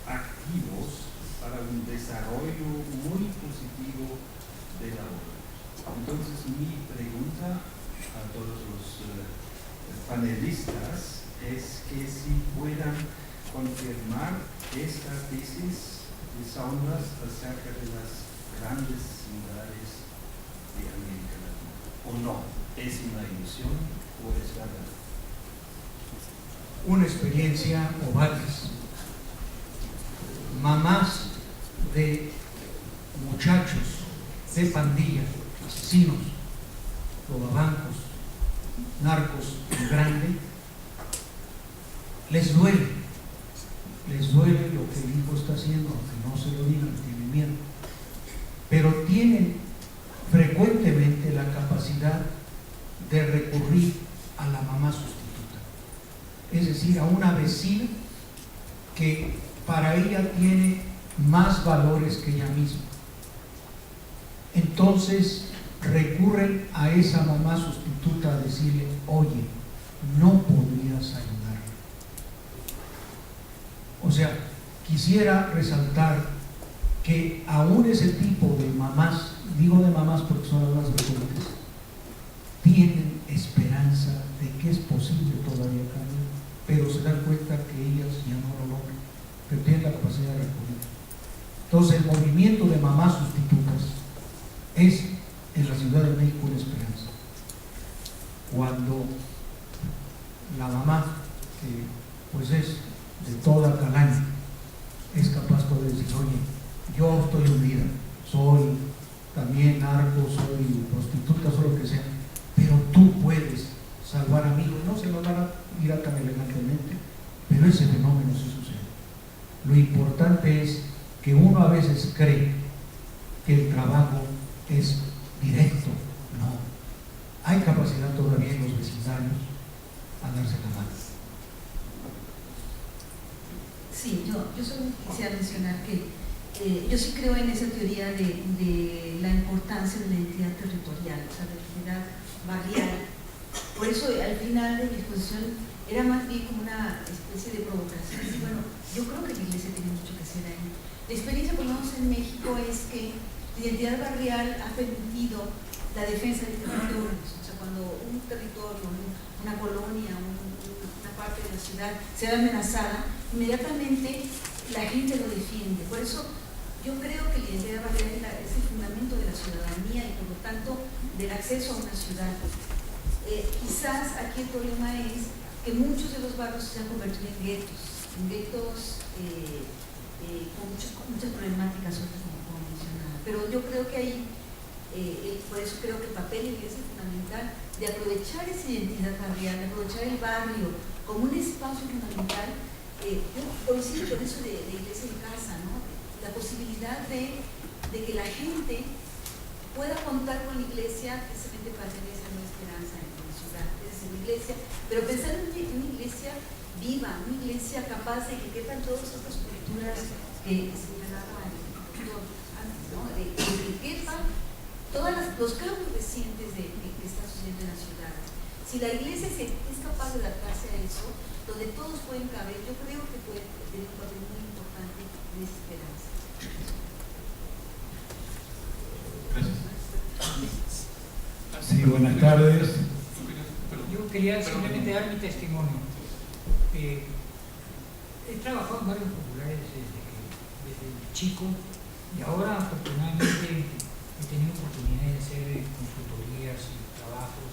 S9: activos para un desarrollo muy positivo de la obra. Entonces, mi pregunta a todos los panelistas es que si puedan confirmar esta tesis de Saunders acerca de las grandes ciudades de América Latina, o no, es una ilusión o es verdad.
S2: Una experiencia o varias. Mamás de muchachos de pandilla, asesinos, robabancos, narcos en grande, les duele lo que el hijo está haciendo, aunque no se lo digan, tienen miedo, pero tienen frecuentemente la capacidad de recurrir a la mamá sustituta, es decir, a una vecina que para ella tiene más valores que ella misma. Entonces recurren a esa mamá sustituta a decirle, oye, no podrías ayudarme. O sea, quisiera resaltar que aún ese tipo de mamás, digo de mamás porque son las más frecuentes, tienen esperanza de que es posible todavía cambiar, pero se dan cuenta que ellas ya no lo logran, pero tienen la capacidad de recurrir. Entonces el movimiento de mamás sustitutas es en la Ciudad de México una esperanza. Cuando la mamá, que pues es de toda calaña, es capaz de decir, oye, yo estoy hundida, soy también narco, soy prostituta, soy lo que sea, pero tú puedes salvar amigos. No se nos van a ir tan elegantemente, pero ese fenómeno sí sucede. Lo importante es que uno a veces cree que el trabajo es directo. No, hay capacidad todavía en los vecindarios a darse la mano.
S4: Sí, yo solo quisiera mencionar que yo sí creo en esa teoría de la importancia de la identidad territorial, o sea, de la identidad barrial. Por eso al final de mi exposición era más bien como una especie de provocación. Y bueno, yo creo que la iglesia tiene mucho que hacer ahí. La experiencia, por lo menos en México, es que la identidad barrial ha permitido la defensa de territorios. O sea, cuando un territorio, una colonia, una parte de la ciudad se ve amenazada, inmediatamente la gente lo defiende. Por eso yo creo que la identidad barrial es el fundamento de la ciudadanía y por lo tanto del acceso a una ciudad. Quizás aquí el problema es que muchos de los barrios se han convertido en guetos con muchas problemáticas, como mencionaba. Pero yo creo que ahí, por eso creo que el papel de la iglesia es fundamental, de aprovechar esa identidad barrial, de aprovechar el barrio como un espacio fundamental. Yo coincido con eso de iglesia en casa, ¿no? La posibilidad de que la gente pueda contar con la iglesia precisamente para tener esa nueva esperanza en la ciudad, desde la iglesia, pero pensar en una iglesia viva, una iglesia capaz de que quepan todas estas culturas que señalaba antes, ¿no? De que quepan todos los cambios recientes que están sucediendo en la ciudad. Si la iglesia es capaz de adaptarse a eso, donde todos pueden caber, yo creo que puede tener un papel muy importante de esperanza.
S10: Sí, buenas tardes.
S5: Yo quería simplemente dar mi testimonio. He trabajado en barrios populares desde chico y ahora afortunadamente he tenido oportunidad de hacer consultorías y trabajos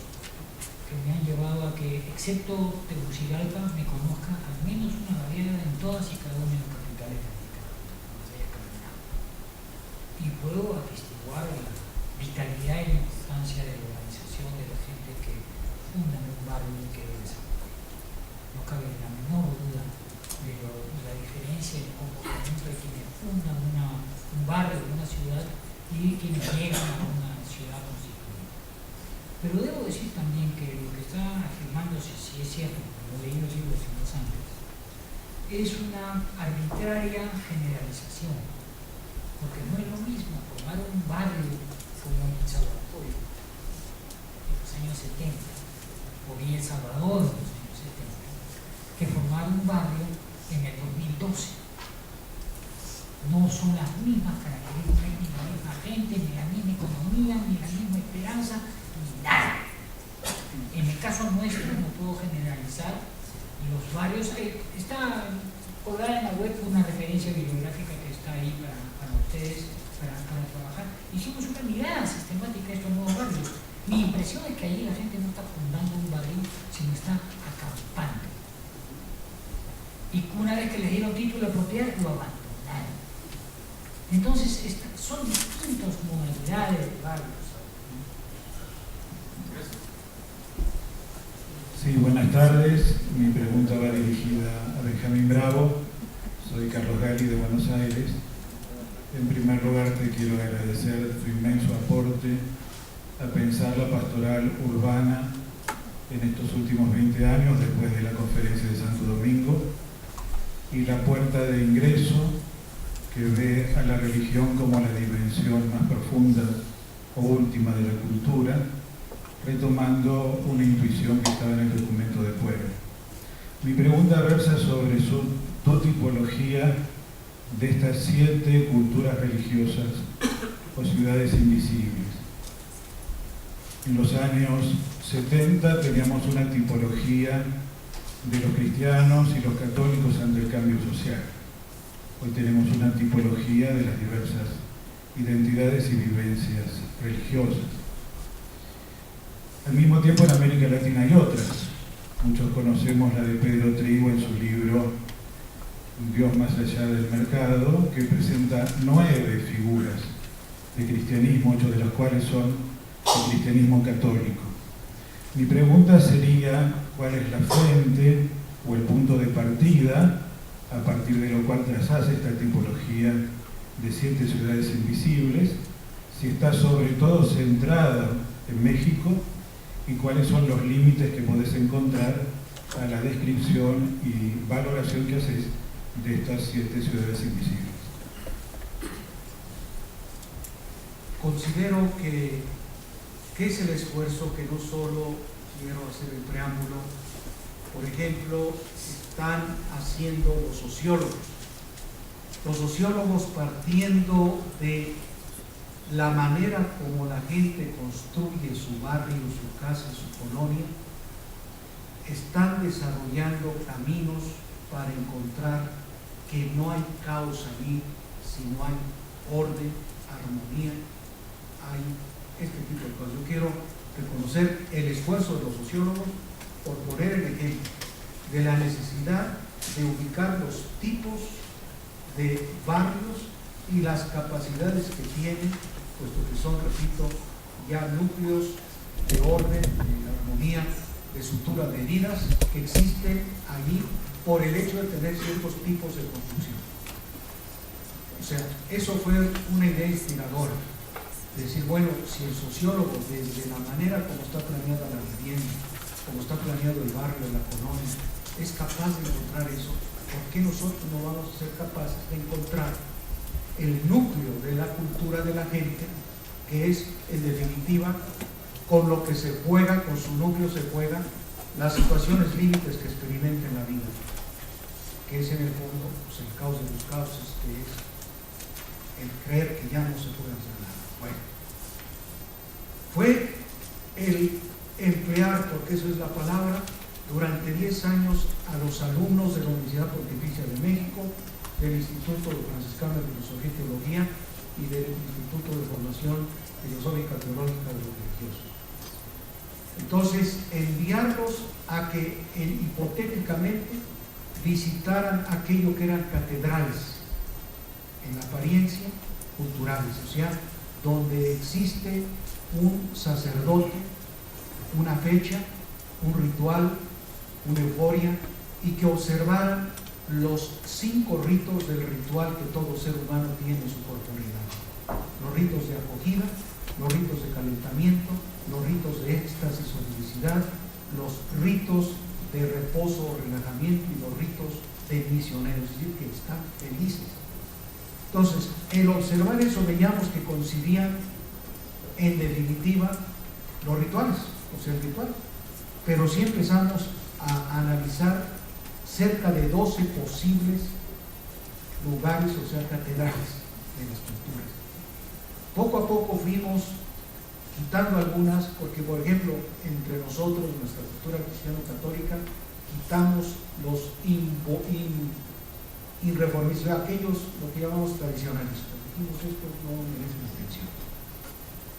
S5: que me han llevado a que, excepto Tegucigalpa, me conozca al menos una variedad en todas y cada una de las capitales de América donde haya caminado. Y puedo atestiguar la vitalidad y la importancia de la organización de la gente que fundan un barrio y que debe desarrollar. No cabe la menor duda de la diferencia en el comportamiento de quienes fundan un barrio, una ciudad y quienes llegan a una ciudad constituida. Pero debo decir también que lo que está afirmándose, si es cierto, como leí los libros de los antes, es una arbitraria generalización, porque no es lo mismo formar un barrio como en El Salvador en los años 70 o en El Salvador en los años 70 que formar un barrio en el 2012. No son las mismas características, ni la misma gente, ni la misma economía, ni la misma esperanza, ni nada. En el caso nuestro, no puedo generalizar, los barrios, podrá en la web una referencia bibliográfica que está ahí para ustedes, para trabajar. Hicimos una mirada sistemática a estos nuevos barrios. Mi impresión es que allí la gente no está fundando un barrio, sino está acampando. Y una vez que les dieron título de propiedad, lo abandonaron. Entonces, son distintas modalidades de barrios.
S10: Sí, buenas tardes. Mi pregunta va dirigida a Benjamín Bravo. Soy Carlos Gali de Buenos Aires. En primer lugar, te quiero agradecer tu inmenso aporte a pensar la pastoral urbana en estos últimos 20 años, después de la conferencia de Santo Domingo, y la puerta de ingreso que ve a la religión como la dimensión más profunda o última de la cultura, retomando una intuición que estaba en el documento de Puebla. Mi pregunta versa sobre tu tipología de estas 7 culturas religiosas o ciudades invisibles. En los años 70 teníamos una tipología de los cristianos y los católicos ante el cambio social. Hoy tenemos una tipología de las diversas identidades y vivencias religiosas. Al mismo tiempo, en América Latina hay otras. Muchos conocemos la de Pedro Trigo en su libro un Dios más allá del mercado, que presenta 9 figuras de cristianismo, 8 de las cuales son el cristianismo católico. Mi pregunta sería, ¿cuál es la fuente o el punto de partida a partir de lo cual trazás esta tipología de 7 ciudades invisibles? Si está sobre todo centrada en México, y cuáles son los límites que podés encontrar a la descripción y valoración que haces de estas 7 ciudades invisibles.
S2: Considero que es el esfuerzo que no solo quiero hacer el preámbulo, por ejemplo, están haciendo los sociólogos. Los sociólogos, partiendo de la manera como la gente construye su barrio, su casa, su colonia, están desarrollando caminos para encontrar que no hay caos allí, sino hay orden, armonía, hay este tipo de cosas. Yo quiero reconocer el esfuerzo de los sociólogos por poner el ejemplo de la necesidad de ubicar los tipos de barrios y las capacidades que tienen, puesto que son, repito, ya núcleos de orden, de armonía, de sutura de heridas que existen allí por el hecho de tener ciertos tipos de construcción. O sea, eso fue una idea inspiradora. Decir, bueno, si el sociólogo, desde la manera como está planeada la vivienda, como está planeado el barrio, la colonia, es capaz de encontrar eso, ¿por qué nosotros no vamos a ser capaces de encontrar el núcleo de la cultura de la gente, que es, en definitiva, con lo que se juega, con su núcleo se juega las situaciones límites que experimenta en la vida, que es en el fondo pues, el caos de los caos, que es el creer que ya no se puede hacer nada. Bueno, fue el emplear, porque eso es la palabra, durante 10 años a los alumnos de la Universidad Pontificia de México, del Instituto Franciscano de Filosofía y Teología y del Instituto de Formación Filosófica Teológica de los Religiosos. Entonces, enviarlos a que hipotéticamente visitaran aquello que eran catedrales, en la apariencia, culturales, o sea, donde existe un sacerdote, una fecha, un ritual, una euforia, y que observaran los 5 ritos del ritual que todo ser humano tiene en su corporeidad. Los ritos de acogida, los ritos de calentamiento, los ritos de éxtasis o felicidad, los ritos de reposo o relajamiento y los ritos de misioneros, es decir, que están felices. Entonces, el observar eso veíamos que coincidían en definitiva los rituales, o sea, el ritual. Pero sí empezamos a analizar cerca de 12 posibles lugares, o sea, catedrales de las culturas. Poco a poco fuimos quitando algunas, porque por ejemplo, entre nosotros, nuestra cultura cristiano-católica, quitamos los irreformistas, aquellos, lo que llamamos tradicionalistas. Dijimos, esto no merece atención.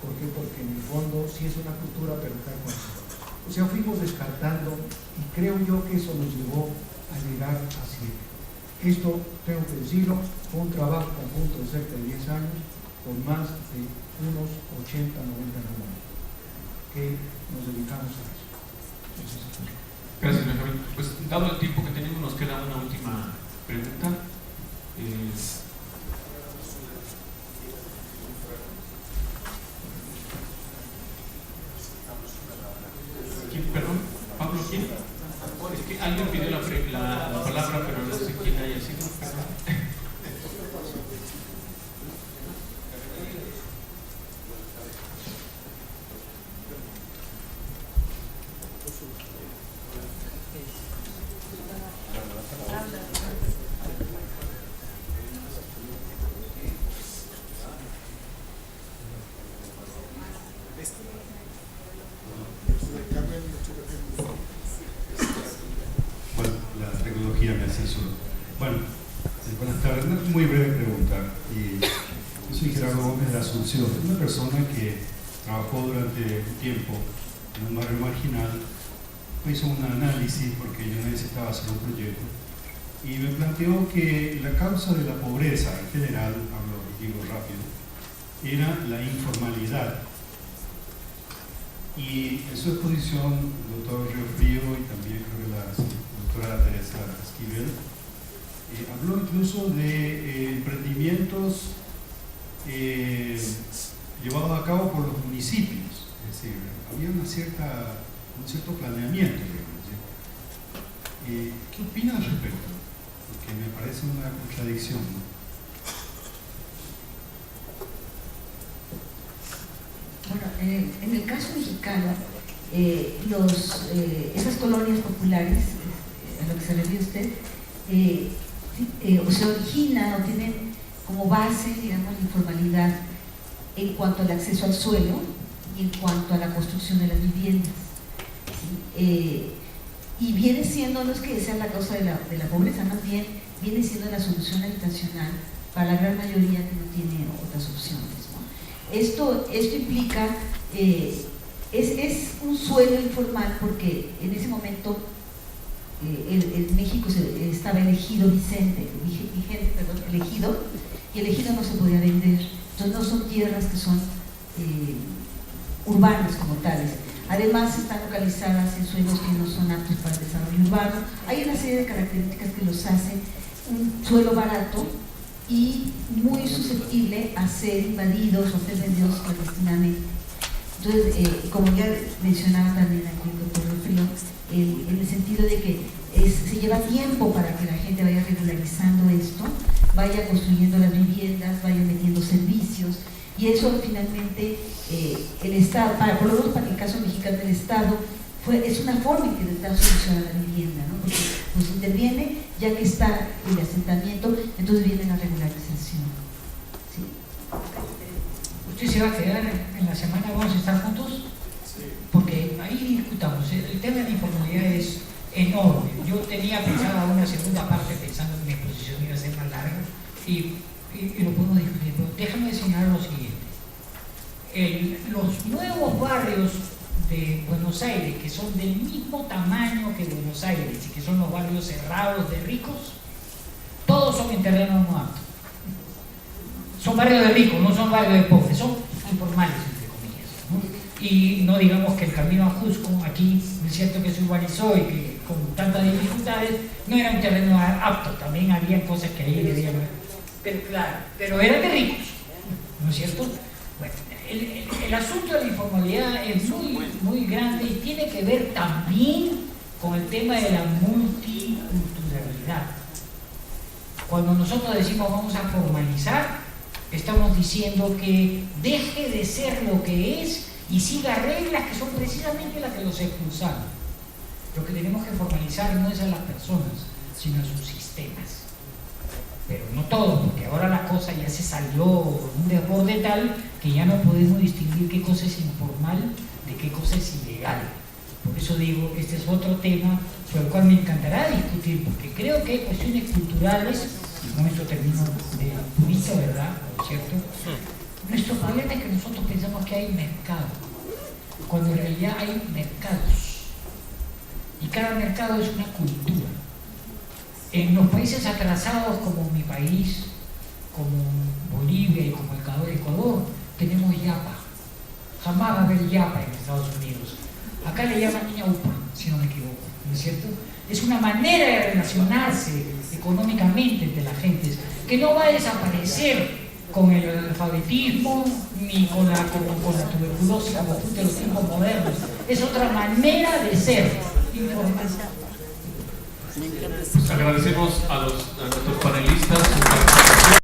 S2: ¿Por qué? Porque en el fondo sí es una cultura, pero cae con eso. O sea, fuimos descartando, y creo yo que eso nos llevó a llegar a 7. Esto, tengo que decirlo, fue un trabajo conjunto de cerca de 10 años, con más de unos 80, 90 alumnos, que nos dedicamos a eso.
S1: Gracias, Benjamín. Pues dado el tiempo que tenemos, nos queda una última pregunta. ¿Quién? Perdón, Pablo, ¿quién? Es que alguien pidió la palabra, pero no sé quién haya sido. Perdón.
S11: Bueno, la tecnología me hace eso. Bueno, buenas tardes. Una muy breve pregunta. Yo soy Gerardo Gómez de Asunción, una persona que trabajó durante un tiempo en un barrio marginal. Hizo un análisis porque yo necesitaba hacer un proyecto y me planteó que la causa de la pobreza en general, digo rápido, era la informalidad. Y en su exposición, el doctor Riofrío y también creo que la doctora Teresa Esquivel, habló incluso de emprendimientos llevados a cabo por los municipios. Es decir, había un cierto planeamiento, digamos. ¿Qué opina al respecto? Porque me parece una contradicción, ¿no?
S4: Bueno, en el caso mexicano, esas colonias populares, a lo que se refiere usted, se originan o tienen como base, digamos, la informalidad en cuanto al acceso al suelo y en cuanto a la construcción de las viviendas. ¿Sí? Y viene siendo, no es que sea la causa de la pobreza, más bien viene siendo la solución habitacional para la gran mayoría que no tiene otras opciones, ¿no? Esto implica, es un suelo informal porque en ese momento en México estaba elegido elegido, y elegido no se podía vender. Entonces no son tierras que son urbanas como tales. Además están localizadas en suelos que no son aptos para el desarrollo urbano. Hay una serie de características que los hacen un suelo barato y muy susceptible a ser invadidos o ser vendidos clandestinamente. Entonces, como ya mencionaba también aquí el doctor Riofrío, en el sentido de que se lleva tiempo para que la gente vaya regularizando esto, vaya construyendo las viviendas, vaya metiendo servicios, y eso finalmente el Estado, por lo menos para el caso mexicano del Estado, es una forma en que da solución a la vivienda, ¿no? Porque pues interviene, ya que está el asentamiento, entonces viene la regularización. ¿Sí?
S5: ¿Usted se va a quedar en la semana? ¿Vamos a estar juntos? Sí. Porque ahí discutamos. El tema de la informalidad es enorme. Yo tenía pensada una segunda parte pensando que mi exposición iba a ser más larga y lo podemos discutir, pero déjame señalar lo siguiente. Los nuevos barrios de Buenos Aires, que son del mismo tamaño que Buenos Aires y que son los barrios cerrados de ricos, todos son en terreno no apto. Son barrios de ricos, no son barrios de pobres, son informales, entre comillas, ¿no? Y no digamos que el camino a Cusco, aquí es cierto que se urbanizó y que con tantas dificultades no era un terreno apto, también había cosas que ahí debían haber, pero claro, pero eran de ricos, ¿no es cierto? Bueno, el asunto de la informalidad es muy grande y tiene que ver también con el tema de la multiculturalidad. Cuando nosotros decimos vamos a formalizar, estamos diciendo que deje de ser lo que es y siga reglas que son precisamente las que los expulsaron. Lo que tenemos que formalizar no es a las personas, sino a sus sistemas. Pero no todo, porque ahora la cosa ya se salió un desborde tal que ya no podemos distinguir qué cosa es informal de qué cosa es ilegal. Por eso digo, este es otro tema sobre el cual me encantará discutir, porque creo que hay cuestiones culturales, y con esto termino de purista, ¿verdad? ¿No es cierto? Nuestro problema es que nosotros pensamos que hay mercado, cuando en realidad hay mercados, y cada mercado es una cultura. En los países atrasados como mi país, como Bolivia y como Ecuador, tenemos yapa. Jamás va a haber yapa en Estados Unidos. Acá le llaman ñaupa, si no me equivoco, ¿no es cierto? Es una manera de relacionarse económicamente entre las gentes que no va a desaparecer con el analfabetismo ni con la tuberculosis como de los tiempos modernos. Es otra manera de ser informal.
S1: Agradecemos a nuestros panelistas.